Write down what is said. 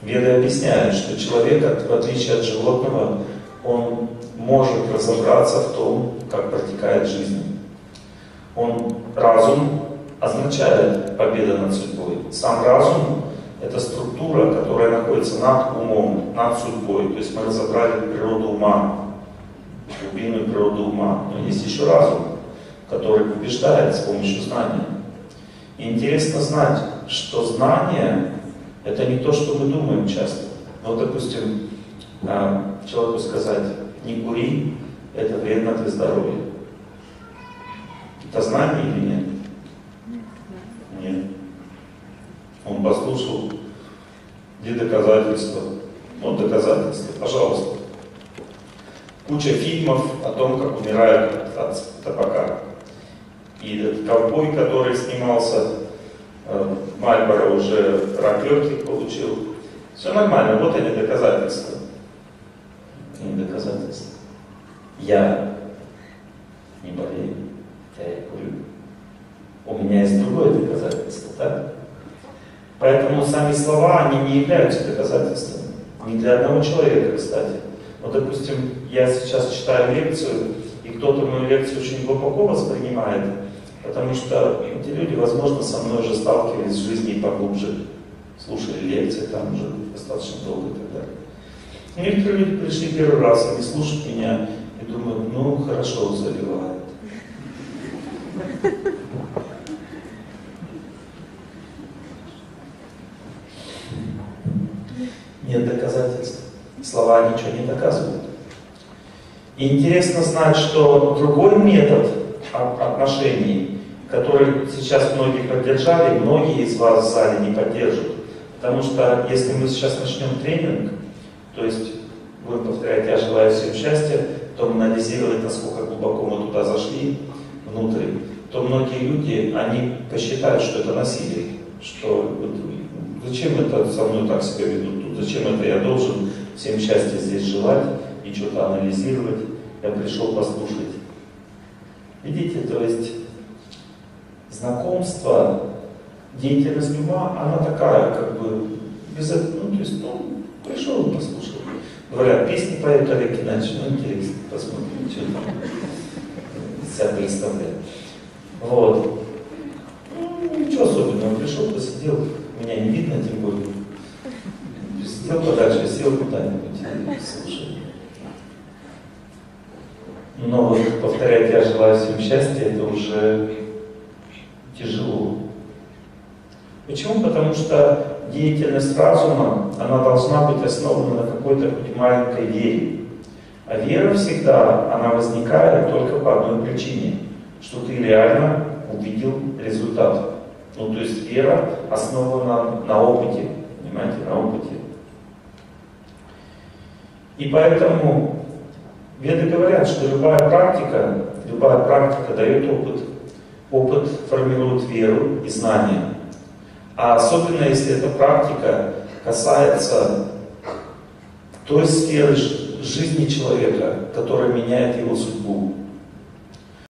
Веды объясняют, что человек, в отличие от животного, он может разобраться в том, как протекает жизнь. Разум означает победа над судьбой. Сам разум — это структура, которая находится над умом, над судьбой. То есть мы разобрали природу ума, глубинную природу ума. Но есть еще разум, который побеждает с помощью знания. И интересно знать, что знание — это не то, что мы думаем часто. Вот, допустим, человеку сказать: не кури, это вредно для здоровья. Это знание или нет? Нет. Он послушал, где доказательства? Вот доказательства, пожалуйста. Куча фильмов о том, как умирают от табака. И этот ковбой, который снимался, Мальборо, уже рак легких получил. Все нормально, вот они доказательства. И доказательства. Я не болею, я и курю. У меня есть другое доказательство, так? Поэтому сами слова, они не являются доказательствами. Ни для одного человека, кстати. Вот, допустим, я сейчас читаю лекцию, и кто-то мою лекцию очень глубоко воспринимает, потому что эти люди, возможно, со мной уже сталкивались в жизни и поглубже, слушали лекции там уже достаточно долго и так далее. Некоторые люди пришли первый раз, они слушают меня и думают: ну, хорошо, заливают. Нет доказательств. Слова ничего не доказывают. И интересно знать, что другой метод отношений, который сейчас многие поддержали, многие из вас в зале не поддержат. Потому что если мы сейчас начнем тренинг, то есть будем повторять: я желаю всем счастья, то анализировать, насколько глубоко мы туда зашли, внутрь, то многие люди, они посчитают, что это насилие. Что зачем это со мной так себя ведут? Зачем это я должен всем счастья здесь желать и что-то анализировать? Я пришел послушать. Видите, то есть знакомство, деятельность ума, она такая, как бы, без этого, то есть, пришел и послушал. Говорят, песни поет Олег Геннадьевич, интересно, посмотрим, что там себя представляет. Вот. Ничего особенного, пришел, посидел, меня не видно, тем более. Сидел подальше, сел куда-нибудь и слушал. Но вот повторять «я желаю всем счастья» — это уже тяжело. Почему? Потому что деятельность разума, она должна быть основана на какой-то хоть маленькой вере. А вера всегда, она возникает только по одной причине, что ты реально увидел результат. То есть вера основана на опыте, понимаете, на опыте. И поэтому веды говорят, что любая практика дает опыт. Опыт формирует веру и знания. А особенно, если эта практика касается той сферы жизни человека, которая меняет его судьбу.